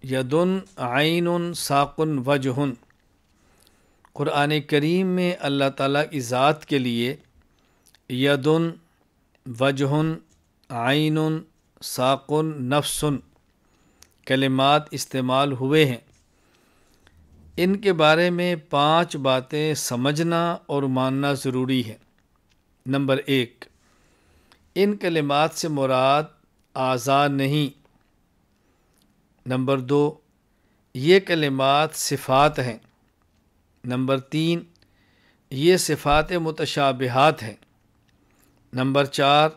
یدن عین ساق وجہ، قرآن کریم میں اللہ تعالیٰ کی ذات کے لیے یدن، وجہ، عین، ساق، نفس کلمات استعمال ہوئے ہیں۔ ان کے بارے میں 5 باتیں سمجھنا اور ماننا ضروری ہے۔ نمبر 1، ان کلمات سے مراد اعضاء نہیں۔ نمبر 2، یہ کلمات صفات ہیں۔ نمبر 3، یہ صفات متشابہات ہیں۔ نمبر 4،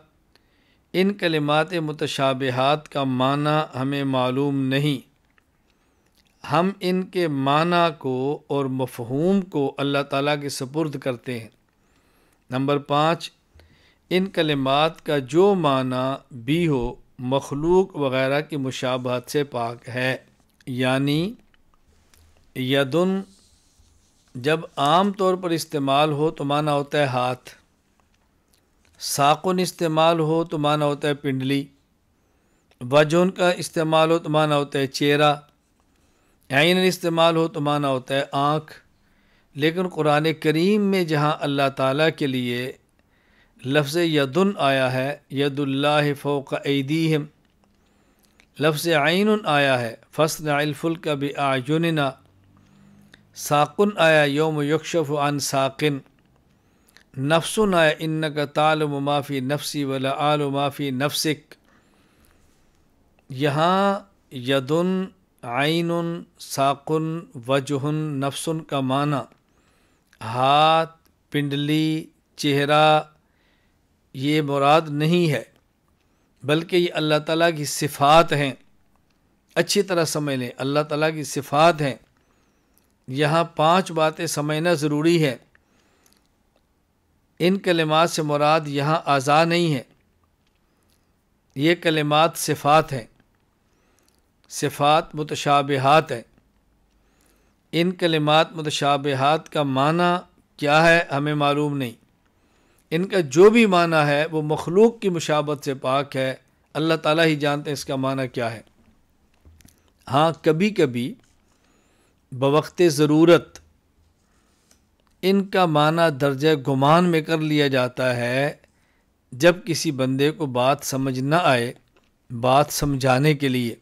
ان کلمات متشابہات کا معنی ہمیں معلوم نہیں، ہم ان کے معنی کو اور مفہوم کو اللہ تعالیٰ کے سپرد کرتے ہیں۔ نمبر 5، ان کلمات کا جو معنی بھی ہو مخلوق وغیرہ کی مشابہت سے پاک ہے۔ یعنی یدن جب عام طور پر استعمال ہو تو معنی ہوتا ہے ہاتھ، ساقن استعمال ہو تو معنی ہوتا ہے پنڈلی، وجہن کا استعمال ہو تو معنی ہوتا ہے چہرہ، عین استعمال ہو تو معنی ہوتا ہے آنکھ۔ لیکن قرآن کریم میں جہاں اللہ تعالیٰ کے لیے لفظ یدن آیا ہے، ید اللہ فوق ایدیہم، لفظ عین آیا ہے فاصنع الفلک بأعیننا، ساقن آیا یوم یکشف عن ساقن، نفس آیا انک تعلم ما فی نفسی ولا اعلم ما فی نفسک۔ یہاں یدن، عین، ساقن، وجہن، نفسن کا معنی ہاتھ، پنڈلی، چہرہ یہ مراد نہیں ہے، بلکہ یہ اللہ تعالیٰ کی صفات ہیں۔ اچھی طرح سمجھ لیں، اللہ تعالیٰ کی صفات ہیں۔ یہاں 5 باتیں سمجھنا ضروری ہے۔ ان کلمات سے مراد یہاں اعضاء نہیں ہے، یہ کلمات صفات ہیں، صفات متشابہات ہیں۔ ان کلمات متشابہات کا معنی کیا ہے ہمیں معلوم نہیں، ان کا جو بھی معنی ہے وہ مخلوق کی مشابہت سے پاک ہے، اللہ تعالیٰ ہی جانتے ہیں اس کا معنی کیا ہے۔ ہاں کبھی کبھی بوقت ضرورت ان کا معنی درجہ گمان میں کر لیا جاتا ہے، جب کسی بندے کو بات سمجھ نہ آئے، بات سمجھانے کے لیے۔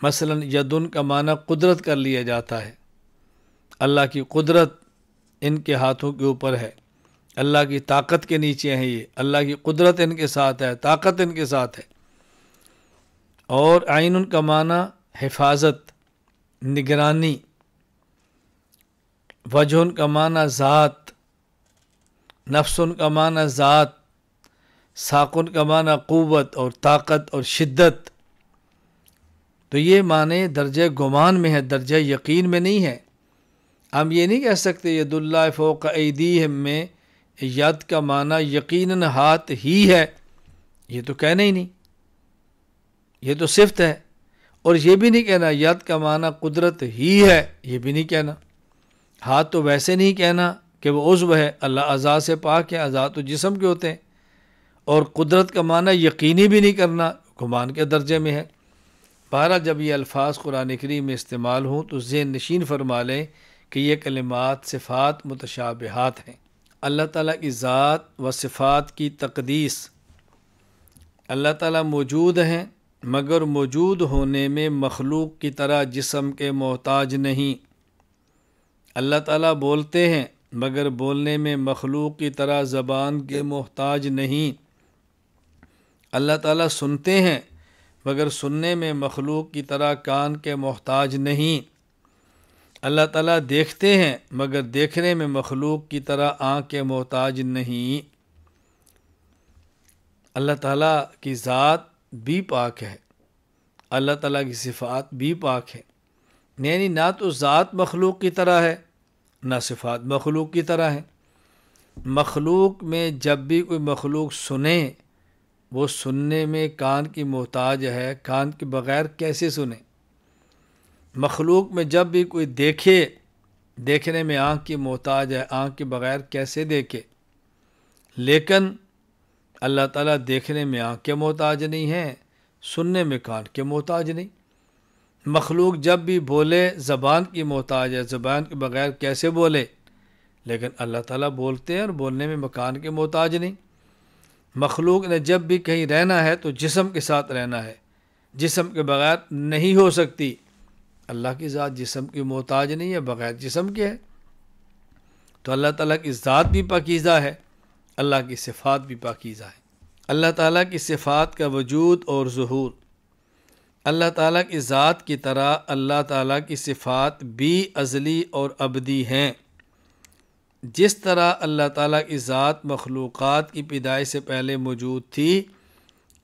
مثلا یدن کا معنی قدرت کر لیا جاتا ہے، اللہ کی قدرت ان کے ہاتھوں کے اوپر ہے، اللہ کی طاقت کے نیچے ہیں، یہ اللہ کی قدرت ان کے ساتھ ہے، طاقت ان کے ساتھ ہے۔ اور عین کا معنی حفاظت، نگرانی، وجہن کا معنی ذات، نفسن کا معنی ذات، ساقن کا معنی قوت اور طاقت اور شدت۔ تو یہ معنی درجہ گمان میں ہے، درجہ یقین میں نہیں ہے۔ ہم یہ نہیں کہہ سکتے ید اللہ فوق ایدیہم میں ید کا معنی یقیناً ہاتھ ہی ہے، یہ تو کہنا ہی نہیں، یہ تو صفت ہے۔ اور یہ بھی نہیں کہنا ید کا معنی قدرت ہی ہے، یہ بھی نہیں کہنا۔ ہاتھ تو ویسے نہیں کہنا کہ وہ عضو ہے، اللہ اعضاء سے پاک ہے، اعضاء تو جسم کے ہوتے ہیں۔ اور قدرت کا معنی یقینی بھی نہیں کرنا، گمان کے درجے میں ہے۔ بہرحال جب یہ الفاظ قرآن کریم میں استعمال ہوں تو ذہن نشین فرما لیں کہ یہ کلمات صفات متشابہات ہیں۔ اللہ تعالیٰ کی ذات و صفات کی تقدیس، اللہ تعالیٰ موجود ہیں مگر موجود ہونے میں مخلوق کی طرح جسم کے محتاج نہیں۔ اللہ تعالیٰ بولتے ہیں مگر بولنے میں مخلوق کی طرح زبان کے محتاج نہیں۔ اللہ تعالیٰ سنتے ہیں مگر سننے میں مخلوق کی طرح کان کے محتاج نہیں۔ اللہ تعالیٰ دیکھتے ہیں مگر دیکھنے میں مخلوق کی طرح آنکھ کے محتاج نہیں۔ اللہ تعالیٰ کی ذات بھی پاک ہے، اللہ تعالیٰ کی صفات بھی پاک ہے، یعنی نہ تو ذات مخلوق کی طرح ہے نہ صفات مخلوق کی طرح ہے۔ مخلوق میں جب بھی کوئی مخلوق سنے وہ سننے میں کان کی محتاج ہے، کان کے بغیر کیسے سنے؟ مخلوق میں جب بھی کوئی دیکھے، دیکھنے میں آنکھ کی محتاج ہے، آنکھ کے بغیر کیسے دیکھے؟ لیکن اللہ تعالیٰ دیکھنے میں آنکھ کے محتاج نہیں ہے، سننے میں کان کے محتاج نہیں۔ مخلوق جب بھی بولے زبان کی محتاج ہے، زبان کے بغیر کیسے بولے، لیکن اللہ تعالیٰ بولتے ہیں اور بولنے میں مکان کے محتاج نہیں۔ مخلوق نے جب بھی کہیں رہنا ہے تو جسم کے ساتھ رہنا ہے، جسم کے بغیر نہیں ہو سکتی۔ اللہ کی ذات جسم کی محتاج نہیں ہے، بغیر جسم کے ہے۔ تو اللہ تعالیٰ کی ذات بھی پاکیزہ ہے، اللہ کی صفات بھی پاکیزہ ہے۔ اللہ تعالیٰ کی صفات کا وجود اور ظہور، اللہ تعالیٰ کی ذات کی طرح اللہ تعالیٰ کی صفات بھی ازلی اور ابدی ہیں۔ جس طرح اللہ تعالیٰ کی ذات مخلوقات کی پیدائش سے پہلے موجود تھی،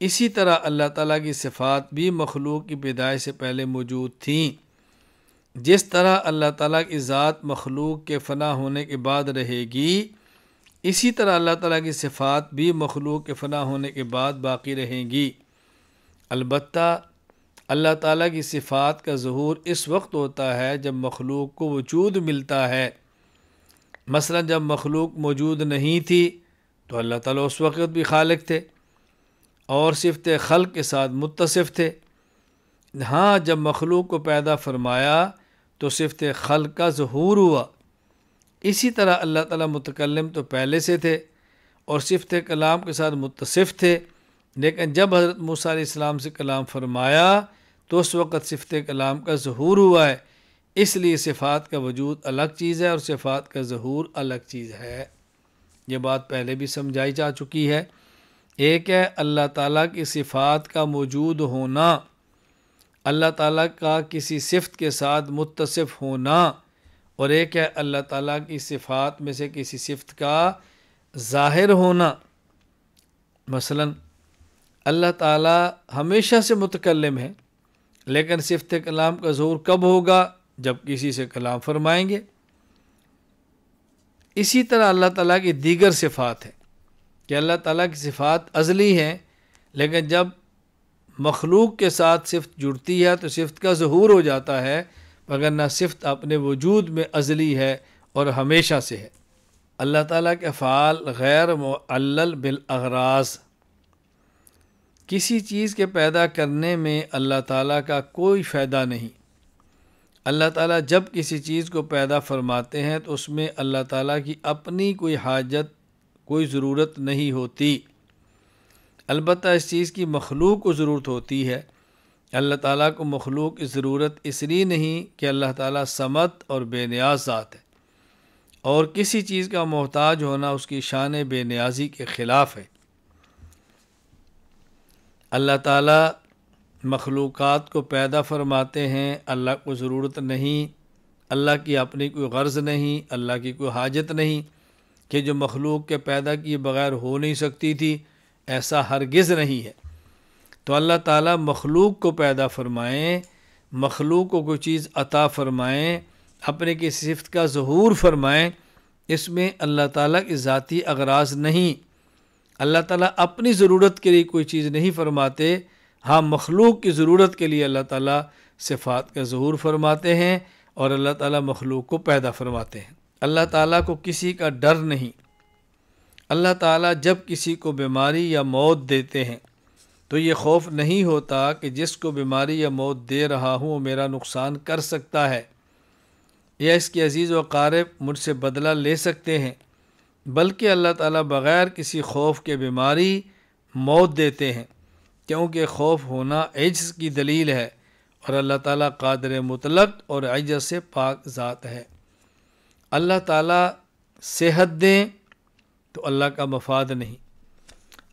اسی طرح اللہ تعالیٰ کی صفات بھی مخلوق کی پیدائش سے پہلے موجود تھیں۔ جس طرح اللہ تعالیٰ کی ذات مخلوق کے فنا ہونے کے بعد رہے گی، اسی طرح اللہ تعالیٰ کی صفات بھی مخلوق کے فنا ہونے کے بعد باقی رہیں گی۔ البتہ اللہ تعالیٰ کی صفات کا ظہور اس وقت ہوتا ہے جب مخلوق کو وجود ملتا ہے۔ مثلا جب مخلوق موجود نہیں تھی تو اللہ تعالیٰ اس وقت بھی خالق تھے اور صفت خلق کے ساتھ متصف تھے۔ ہاں جب مخلوق کو پیدا فرمایا تو صفت خلق کا ظہور ہوا۔ اسی طرح اللہ تعالیٰ متکلم تو پہلے سے تھے اور صفت کلام کے ساتھ متصف تھے، لیکن جب حضرت موسیٰ علیہ السلام سے کلام فرمایا تو اس وقت صفت کلام کا ظہور ہوا ہے۔ اس لیے صفات کا وجود الگ چیز ہے اور صفات کا ظہور الگ چیز ہے۔ یہ بات پہلے بھی سمجھائی جا چکی ہے۔ ایک ہے اللہ تعالیٰ کی صفات کا موجود ہونا، اللہ تعالیٰ کا کسی صفت کے ساتھ متصف ہونا، اور ایک ہے اللہ تعالیٰ کی صفات میں سے کسی صفت کا ظاہر ہونا۔ مثلا اللہ تعالیٰ ہمیشہ سے متکلم ہے، لیکن صفت کلام کا ظہور کب ہوگا؟ جب کسی سے کلام فرمائیں گے۔ اسی طرح اللہ تعالیٰ کی دیگر صفات ہیں کہ اللہ تعالیٰ کی صفات ازلی ہیں، لیکن جب مخلوق کے ساتھ صفت جڑتی ہے تو صفت کا ظہور ہو جاتا ہے، وگرنہ صفت اپنے وجود میں ازلی ہے اور ہمیشہ سے ہے۔ اللہ تعالیٰ کے افعال غیر معلل بالاغراض، کسی چیز کے پیدا کرنے میں اللہ تعالیٰ کا کوئی فائدہ نہیں۔ اللہ تعالیٰ جب کسی چیز کو پیدا فرماتے ہیں تو اس میں اللہ تعالیٰ کی اپنی کوئی حاجت، کوئی ضرورت نہیں ہوتی۔ البتہ اس چیز کی مخلوق کو ضرورت ہوتی ہے۔ اللہ تعالیٰ کو مخلوق کی ضرورت اس لیے نہیں کہ اللہ تعالیٰ صمد اور بے نیاز ذات ہے، اور کسی چیز کا محتاج ہونا اس کی شان بے نیازی کے خلاف ہے۔ اللہ تعالیٰ مخلوقات کو پیدا فرماتے ہیں، اللہ کو ضرورت نہیں، اللہ کی اپنی کوئی غرض نہیں، اللہ کی کوئی حاجت نہیں کہ جو مخلوق کے پیدا کیے بغیر ہو نہیں سکتی تھی، ایسا ہرگز نہیں ہے۔ تو اللہ تعالیٰ مخلوق کو پیدا فرمائیں، مخلوق کو کوئی چیز عطا فرمائیں، اپنے کسی صفت کا ظہور فرمائیں، اس میں اللہ تعالیٰ کی ذاتی اغراض نہیں۔ اللہ تعالیٰ اپنی ضرورت کے لیے کوئی چیز نہیں فرماتے، ہاں مخلوق کی ضرورت کے لیے اللہ تعالیٰ صفات کا ظہور فرماتے ہیں اور اللہ تعالیٰ مخلوق کو پیدا فرماتے ہیں۔ اللہ تعالیٰ کو کسی کا ڈر نہیں۔ اللہ تعالیٰ جب کسی کو بیماری یا موت دیتے ہیں تو یہ خوف نہیں ہوتا کہ جس کو بیماری یا موت دے رہا ہوں وہ میرا نقصان کر سکتا ہے یا اس کے عزیز و اقارب مجھ سے بدلہ لے سکتے ہیں، بلکہ اللہ تعالیٰ بغیر کسی خوف کے بیماری، موت دیتے ہیں، کیونکہ خوف ہونا عجز کی دلیل ہے اور اللہ تعالیٰ قادر مطلق اور عجز سے پاک ذات ہے۔ اللہ تعالیٰ صحت دیں تو اللہ کا مفاد نہیں،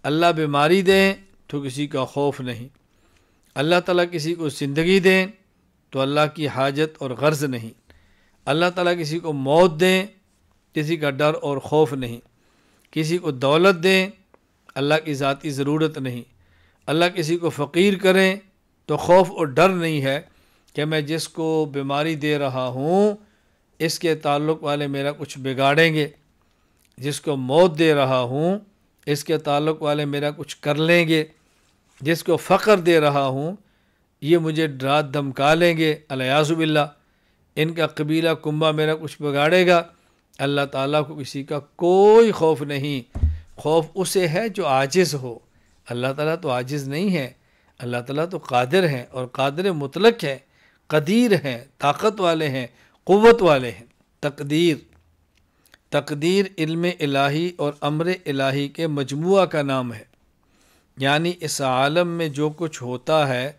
اللہ بیماری دیں تو کسی کا خوف نہیں، اللہ تعالیٰ کسی کو زندگی دیں تو اللہ کی حاجت اور غرض نہیں، اللہ تعالیٰ کسی کو موت دیں کسی کا ڈر اور خوف نہیں، کسی کو دولت دیں اللہ کی ذاتی ضرورت نہیں، اللہ کسی کو فقیر کریں تو خوف اور ڈر نہیں ہے کہ میں جس کو بیماری دے رہا ہوں اس کے تعلق والے میرا کچھ بگاڑیں گے، جس کو موت دے رہا ہوں اس کے تعلق والے میرا کچھ کر لیں گے، جس کو فقر دے رہا ہوں یہ مجھے ڈرا دھمکا لیں گے، الیاذ باللہ، ان کا قبیلہ کنبہ میرا کچھ بگاڑے گا۔ اللہ تعالیٰ کو کسی کا کوئی خوف نہیں، خوف اسے ہے جو عاجز ہو۔ اللہ تعالیٰ تو عاجز نہیں ہے، اللہ تعالیٰ تو قادر ہے اور قادر مطلق ہے، قدیر ہیں، طاقت والے ہیں، قوت والے ہیں۔ تقدیر علم الہی اور امر الہی کے مجموعہ کا نام ہے، یعنی اس عالم میں جو کچھ ہوتا ہے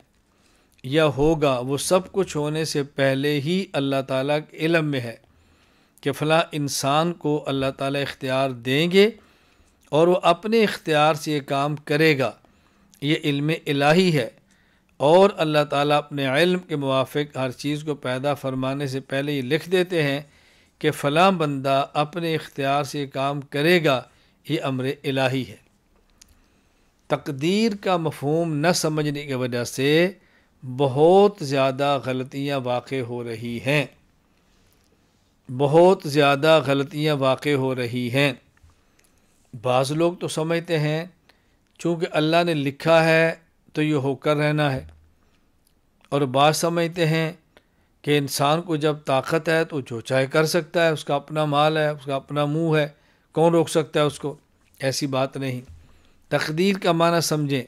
یا ہوگا وہ سب کچھ ہونے سے پہلے ہی اللہ تعالیٰ کے علم میں ہے کہ فلاں انسان کو اللہ تعالیٰ اختیار دیں گے اور وہ اپنے اختیار سے یہ کام کرے گا، یہ علم الہی ہے۔ اور اللہ تعالیٰ اپنے علم کے موافق ہر چیز کو پیدا فرمانے سے پہلے یہ لکھ دیتے ہیں کہ فلاں بندہ اپنے اختیار سے یہ کام کرے گا، یہ امر الہی ہے۔ تقدیر کا مفہوم نہ سمجھنے کی وجہ سے بہت زیادہ غلطیاں واقع ہو رہی ہیں، بعض لوگ تو سمجھتے ہیں چونکہ اللہ نے لکھا ہے تو یہ ہو کر رہنا ہے، اور بعض سمجھتے ہیں کہ انسان کو جب طاقت ہے تو جو چاہے کر سکتا ہے، اس کا اپنا مال ہے، اس کا اپنا منہ ہے، کون روک سکتا ہے اس کو؟ ایسی بات نہیں۔ تقدیر کا معنی سمجھیں،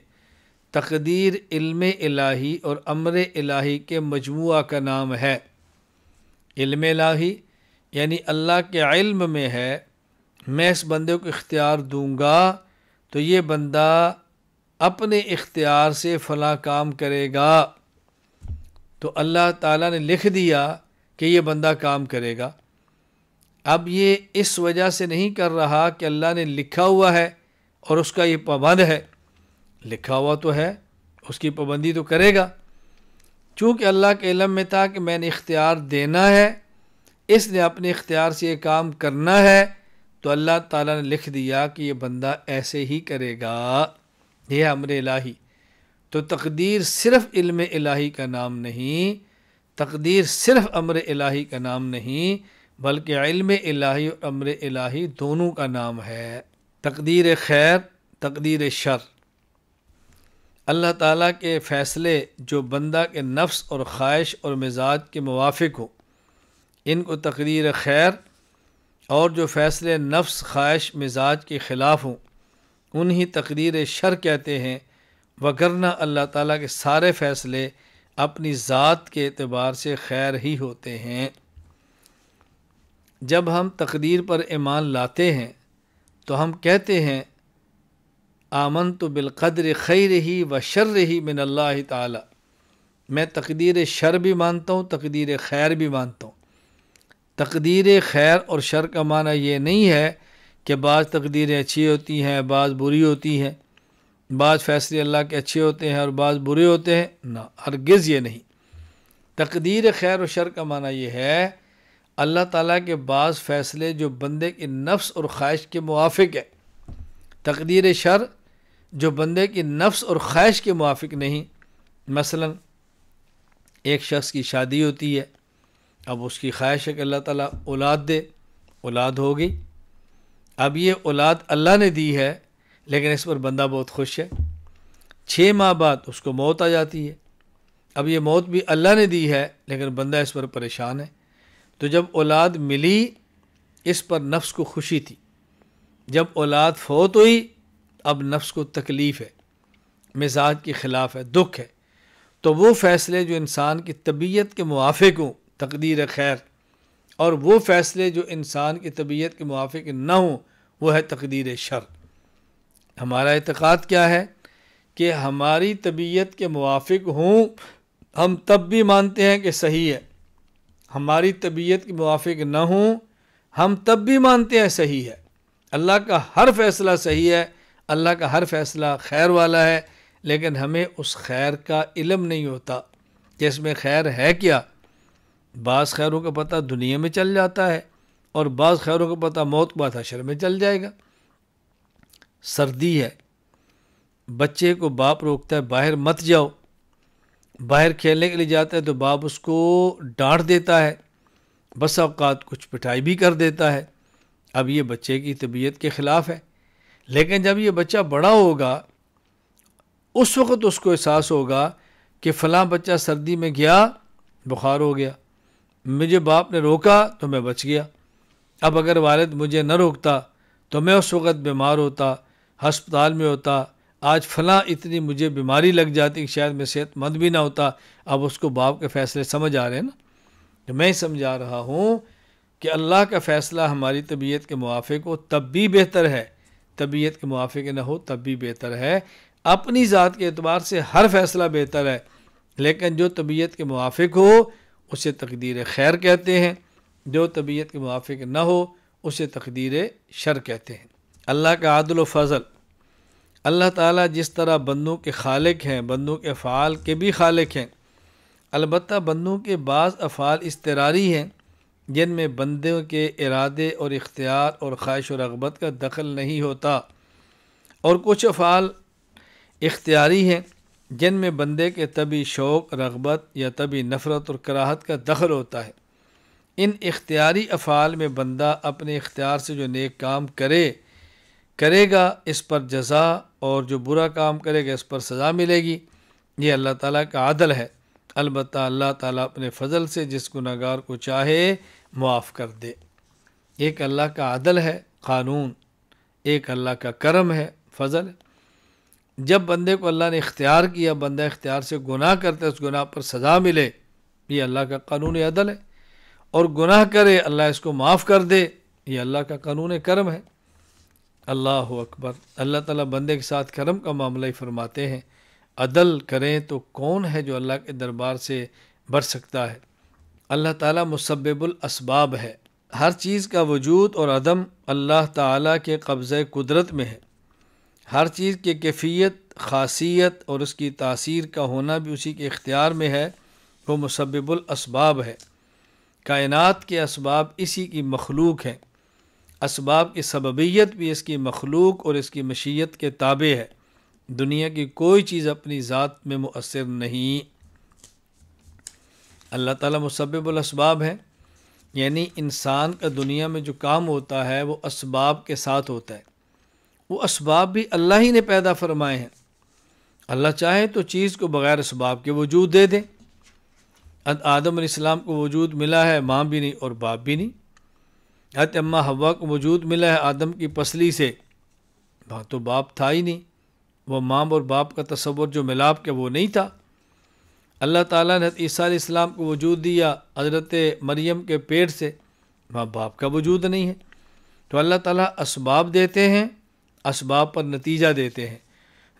تقدیر علم الہی اور امر الہی کے مجموعہ کا نام ہے۔ علم الہی یعنی اللہ کے علم میں ہے، میں اس بندے کو اختیار دوں گا تو یہ بندہ اپنے اختیار سے فلاں کام کرے گا، تو اللہ تعالیٰ نے لکھ دیا کہ یہ بندہ کام کرے گا۔ اب یہ اس وجہ سے نہیں کر رہا کہ اللہ نے لکھا ہوا ہے اور اس کا یہ پابند ہے، لکھا ہوا تو ہے، اس کی پابندی تو کرے گا۔ چونکہ اللہ کے علم میں تھا کہ میں نے اختیار دینا ہے، اس نے اپنے اختیار سے یہ کام کرنا ہے، تو اللہ تعالیٰ نے لکھ دیا کہ یہ بندہ ایسے ہی کرے گا، یہ امر الہی۔ تو تقدیر صرف علم الہی کا نام نہیں، تقدیر صرف امر الہی کا نام نہیں، بلکہ علم الہی اور امر الہی دونوں کا نام ہے۔ تقدیر خیر، تقدیر شر، اللہ تعالیٰ کے فیصلے جو بندہ کے نفس اور خواہش اور مزاج کے موافق ہو، ان کو تقدیر خیر، اور جو فیصلے نفس، خواہش، مزاج کے خلاف ہوں انہیں تقدیر شر کہتے ہیں، وگرنہ اللہ تعالیٰ کے سارے فیصلے اپنی ذات کے اعتبار سے خیر ہی ہوتے ہیں۔ جب ہم تقدیر پر ایمان لاتے ہیں تو ہم کہتے ہیں آمنت بالقدر خیرہ و شرہ من اللہ تعالی، میں تقدیر شر بھی مانتا ہوں، تقدیر خیر بھی مانتا ہوں۔ تقدیر خیر اور شر کا معنی یہ نہیں ہے کہ بعض تقدیریں اچھی ہوتی ہیں، بعض بری ہوتی ہیں، بعض فیصلے اللہ کے اچھے ہوتے ہیں اور بعض برے ہوتے ہیں، نہ، ہرگز یہ نہیں۔ تقدیر خیر و شر کا معنی یہ ہے اللہ تعالیٰ کے بعض فیصلے جو بندے کے نفس اور خواہش کے موافق ہے، تقدیر شر جو بندے کی نفس اور خواہش کے موافق نہیں۔ مثلا ایک شخص کی شادی ہوتی ہے، اب اس کی خواہش ہے کہ اللہ تعالیٰ اولاد دے، اولاد ہو گئی، اب یہ اولاد اللہ نے دی ہے لیکن اس پر بندہ بہت خوش ہے، 6 ماہ بعد اس کو موت آ جاتی ہے، اب یہ موت بھی اللہ نے دی ہے لیکن بندہ اس پر پریشان ہے۔ تو جب اولاد ملی اس پر نفس کو خوشی تھی، جب اولاد فوت ہوئی اب نفس کو تکلیف ہے، مزاج کے خلاف ہے، دکھ ہے۔ تو وہ فیصلے جو انسان کی طبیعت کے موافق ہوں، تقدیر خیر، اور وہ فیصلے جو انسان کی طبیعت کے موافق نہ ہوں، وہ ہے تقدیر شر۔ ہمارا اعتقاد کیا ہے کہ ہماری طبیعت کے موافق ہوں ہم تب بھی مانتے ہیں کہ صحیح ہے، ہماری طبیعت کے موافق نہ ہوں ہم تب بھی مانتے ہیں صحیح ہے۔ اللہ کا ہر فیصلہ صحیح ہے، اللہ کا ہر فیصلہ خیر والا ہے، لیکن ہمیں اس خیر کا علم نہیں ہوتا کہ اس میں خیر ہے کیا۔ بعض خیروں کا پتہ دنیا میں چل جاتا ہے اور بعض خیروں کا پتہ موت بعد حشر میں چل جائے گا۔ سردی ہے، بچے کو باپ روکتا ہے باہر مت جاؤ، باہر کھیلنے کے لیے جاتا ہے تو باپ اس کو ڈانٹ دیتا ہے، بس اوقات کچھ پٹائی بھی کر دیتا ہے۔ اب یہ بچے کی طبیعت کے خلاف ہے، لیکن جب یہ بچہ بڑا ہوگا اس وقت اس کو احساس ہوگا کہ فلاں بچہ سردی میں گیا، بخار ہو گیا، مجھے باپ نے روکا تو میں بچ گیا، اب اگر والد مجھے نہ روکتا تو میں اس وقت بیمار ہوتا، ہسپتال میں ہوتا، آج فلاں اتنی مجھے بیماری لگ جاتی کہ شاید میں صحت مند بھی نہ ہوتا، اب اس کو باپ کے فیصلے سمجھ آ رہے ہیں نا. تو میں سمجھا رہا ہوں کہ اللہ کا فیصلہ ہماری طبیعت کے موافق ہو تب بھی بہتر ہے، طبیعت کے موافق نہ ہو تب بھی بہتر ہے. اپنی ذات کے اعتبار سے ہر فیصلہ بہتر ہے، لیکن جو طبیعت کے موافق ہو اسے تقدیر خیر کہتے ہیں، جو طبیعت کے موافق نہ ہو اسے تقدیر شر کہتے ہیں. اللہ کا عدل و فضل، اللہ تعالیٰ جس طرح بندوں کے خالق ہیں، بندوں کے افعال کے بھی خالق ہیں. البتہ بندوں کے بعض افعال اضطراری ہیں جن میں بندوں کے ارادے اور اختیار اور خواہش و رغبت کا دخل نہیں ہوتا، اور کچھ افعال اختیاری ہیں جن میں بندے کے طبعی شوق، رغبت یا طبعی نفرت اور کراہت کا دخل ہوتا ہے. ان اختیاری افعال میں بندہ اپنے اختیار سے جو نیک کام کرے گا اس پر جزا، اور جو برا کام کرے گا اس پر سزا ملے گی. یہ اللہ تعالیٰ کا عدل ہے. البتہ اللہ تعالیٰ اپنے فضل سے جس گنہگار کو چاہے معاف کر دے. ایک اللہ کا عدل ہے، قانون، ایک اللہ کا کرم ہے، فضل ہے. جب بندے کو اللہ نے اختیار کیا، بندہ اختیار سے گناہ کرتا ہے، اس گناہ پر سزا ملے، یہ اللہ کا قانون عدل ہے. اور گناہ کرے اللہ اس کو معاف کر دے، یہ اللہ کا قانون کرم ہے. اللہ اکبر. اللہ تعالیٰ بندے کے ساتھ کرم کا معاملہ ہی فرماتے ہیں. عدل کریں تو کون ہے جو اللہ کے دربار سے بچ سکتا ہے. اللہ تعالیٰ مسبب الاسباب ہے. ہر چیز کا وجود اور عدم اللہ تعالیٰ کے قبضۂ قدرت میں ہے. ہر چیز کی کیفیت، خاصیت اور اس کی تاثیر کا ہونا بھی اسی کے اختیار میں ہے. وہ مسبب الاسباب ہے. کائنات کے اسباب اسی کی مخلوق ہیں. اسباب کی سببیت بھی اس کی مخلوق اور اس کی مشیت کے تابع ہے. دنیا کی کوئی چیز اپنی ذات میں مؤثر نہیں. اللہ تعالیٰ مسبب الاسباب ہے، یعنی انسان کا دنیا میں جو کام ہوتا ہے وہ اسباب کے ساتھ ہوتا ہے. وہ اسباب بھی اللہ ہی نے پیدا فرمائے ہیں. اللہ چاہے تو چیز کو بغیر اسباب کے وجود دے دے. آدم علیہ السلام کو وجود ملا ہے، ماں بھی نہیں اور باپ بھی نہیں. حضرت اماں حوا کو وجود ملا ہے آدم کی پسلی سے، وہاں تو باپ تھا ہی نہیں. وہ ماں اور باپ کا تصور جو ملاپ کے وہ نہیں تھا. اللہ تعالیٰ نے حضرت عیسیٰ علیہ السلام کو وجود دیا حضرت مریم کے پیٹ سے، وہاں باپ کا وجود نہیں ہے. تو اللہ تعالیٰ اسباب دیتے ہیں، اسباب پر نتیجہ دیتے ہیں.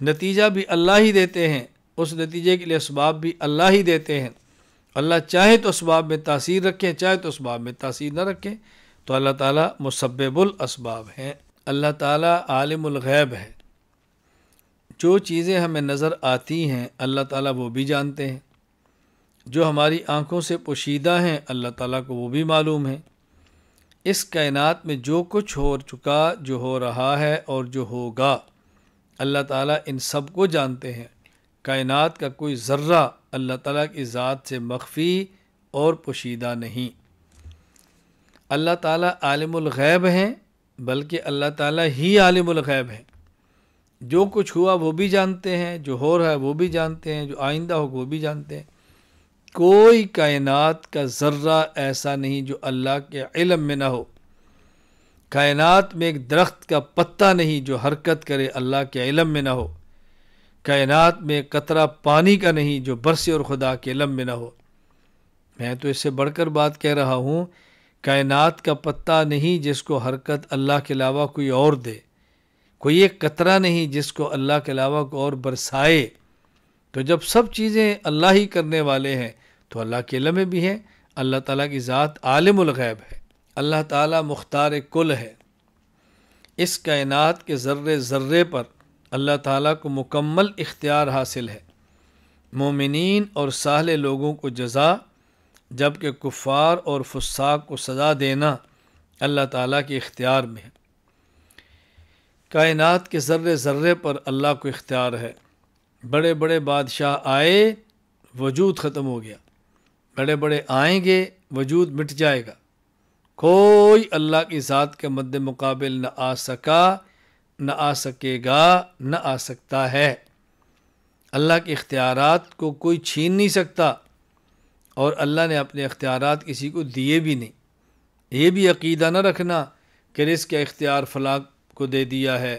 نتیجہ بھی اللہ ہی دیتے ہیں، اس نتیجے کے لیے اسباب بھی اللہ ہی دیتے ہیں. اللہ چاہے تو اسباب میں تاثیر رکھیں، چاہے تو اسباب میں تاثیر نہ رکھیں. تو اللہ تعالیٰ مسبب الاسباب ہیں. اللہ تعالیٰ عالم الغیب ہے. جو چیزیں ہمیں نظر آتی ہیں اللہ تعالیٰ وہ بھی جانتے ہیں. جو ہماری آنکھوں سے پوشیدہ ہیں اللہ تعالیٰ کو وہ بھی معلوم ہے. اس کائنات میں جو کچھ ہو چکا، جو ہو رہا ہے اور جو ہوگا، اللہ تعالیٰ ان سب کو جانتے ہیں. کائنات کا کوئی ذرہ اللہ تعالیٰ کی ذات سے مخفی اور پوشیدہ نہیں. اللہ تعالیٰ عالم الغیب ہیں، بلکہ اللہ تعالیٰ ہی عالم الغیب ہے. جو کچھ ہوا وہ بھی جانتے ہیں، جو ہو رہا ہے وہ بھی جانتے ہیں، جو آئندہ ہو وہ بھی جانتے ہیں. کوئی کائنات کا ذرہ ایسا نہیں جو اللہ کے علم میں نہ ہو. کائنات میں ایک درخت کا پتا نہیں جو حرکت کرے اللہ کے علم میں نہ ہو. کائنات میں ایک قطرہ پانی کا نہیں جو برسے اور خدا کے علم میں نہ ہو. میں تو اس سے بڑھ کر بات کہہ رہا ہوں، کائنات کا پتا نہیں جس کو حرکت اللہ کے علاوہ کوئی اور دے. کوئی ایک قطرہ نہیں جس کو اللہ کے علاوہ کوئی اور برسائے. تو جب سب چیزیں اللہ ہی کرنے والے ہیں تو اللہ کے علم میں بھی ہے. اللہ تعالیٰ کی ذات عالم الغیب ہے. اللہ تعالیٰ مختار کل ہے. اس کائنات کے ذرے ذرے پر اللہ تعالیٰ کو مکمل اختیار حاصل ہے. مومنین اور صالح لوگوں کو جزا، جبکہ کفار اور فساق کو سزا دینا اللہ تعالیٰ کے اختیار میں ہے. کائنات کے ذرے ذرے پر اللہ کو اختیار ہے. بڑے بڑے بادشاہ آئے، وجود ختم ہو گیا. بڑے بڑے آئیں گے، وجود مٹ جائے گا. کوئی اللہ کی ذات کے مد مقابل نہ آ سکا، نہ آ سکے گا، نہ آ سکتا ہے. اللہ کے اختیارات کو کوئی چھین نہیں سکتا، اور اللہ نے اپنے اختیارات کسی کو دیے بھی نہیں. یہ بھی عقیدہ نہ رکھنا کہ رزق کا اختیار فلاں کو دے دیا ہے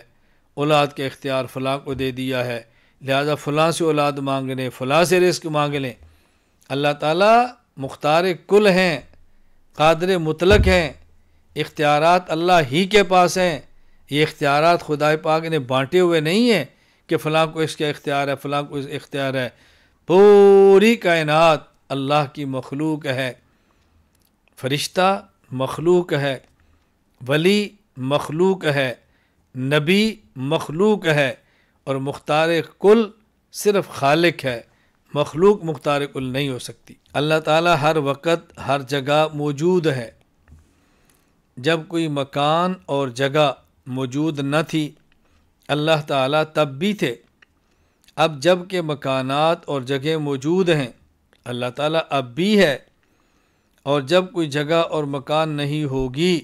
اولاد کا اختیار فلاں کو دے دیا ہے، لہذا فلاں سے اولاد مانگ لیں، فلاں سے رزق مانگ لیں۔ اللہ تعالیٰ مختار کل ہیں، قادر مطلق ہیں، اختیارات اللہ ہی کے پاس ہیں۔ یہ اختیارات خدا پاک نے بانٹے ہوئے نہیں ہیں کہ فلاں کو اس کا اختیار ہے، فلاں کو اس اختیار ہے۔ پوری کائنات اللہ کی مخلوق ہے، فرشتہ مخلوق ہے، ولی مخلوق ہے، نبی مخلوق ہے، اور مختار کل صرف خالق ہے، مخلوق مختار کل نہیں ہو سکتی۔ اللہ تعالیٰ ہر وقت ہر جگہ موجود ہے۔ جب کوئی مکان اور جگہ موجود نہ تھی اللہ تعالیٰ تب بھی تھے۔ اب جب کہ مکانات اور جگہ موجود ہیں اللہ تعالیٰ اب بھی ہے، اور جب کوئی جگہ اور مکان نہیں ہوگی،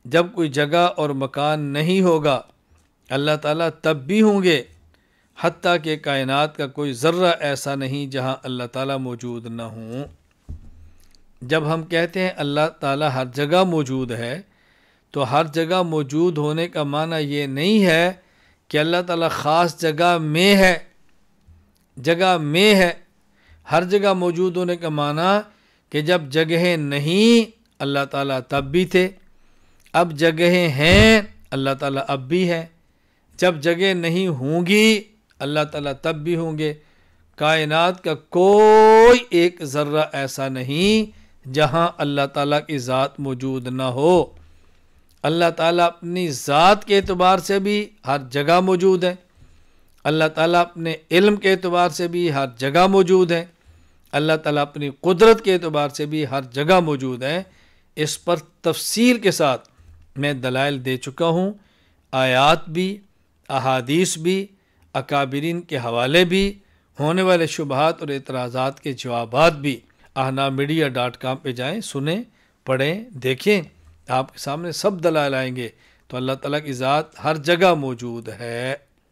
جب کوئی جگہ اور مکان نہیں ہوگا اللہ تعالیٰ تب بھی ہوں گے، حتیٰ کہ کائنات کا کوئی ذرہ ایسا نہیں جہاں اللہ تعالیٰ موجود نہ ہوں۔ جب ہم کہتے ہیں اللہ تعالیٰ ہر جگہ موجود ہے تو ہر جگہ موجود ہونے کا معنی یہ نہیں ہے کہ اللہ تعالیٰ خاص جگہ میں ہے، جگہ میں ہے۔ ہر جگہ موجود ہونے کا معنی کہ جب جگہیں نہیں اللہ تعالیٰ تب بھی تھے، اب جگہیں ہیں اللہ تعالیٰ اب بھی ہے، جب جگہ نہیں ہوں گی اللہ تعالیٰ تب بھی ہوں گے۔ کائنات کا کوئی ایک ذرہ ایسا نہیں جہاں اللہ تعالیٰ کی ذات موجود نہ ہو۔ اللہ تعالیٰ اپنی ذات کے اعتبار سے بھی ہر جگہ موجود ہے، اللہ تعالیٰ اپنے علم کے اعتبار سے بھی ہر جگہ موجود ہے، اللہ تعالیٰ اپنی قدرت کے اعتبار سے بھی ہر جگہ موجود ہے۔ اس پر تفصیل کے ساتھ میں دلائل دے چکا ہوں، آیات بھی، احادیث بھی، اکابرین کے حوالے بھی، ہونے والے شبہات اور اعتراضات کے جوابات بھی۔ ahnamedia.com پہ جائیں، سنیں، پڑھیں، دیکھیں، آپ کے سامنے سب دلائل آئیں گے۔ تو اللہ تعالیٰ کی ذات ہر جگہ موجود ہے۔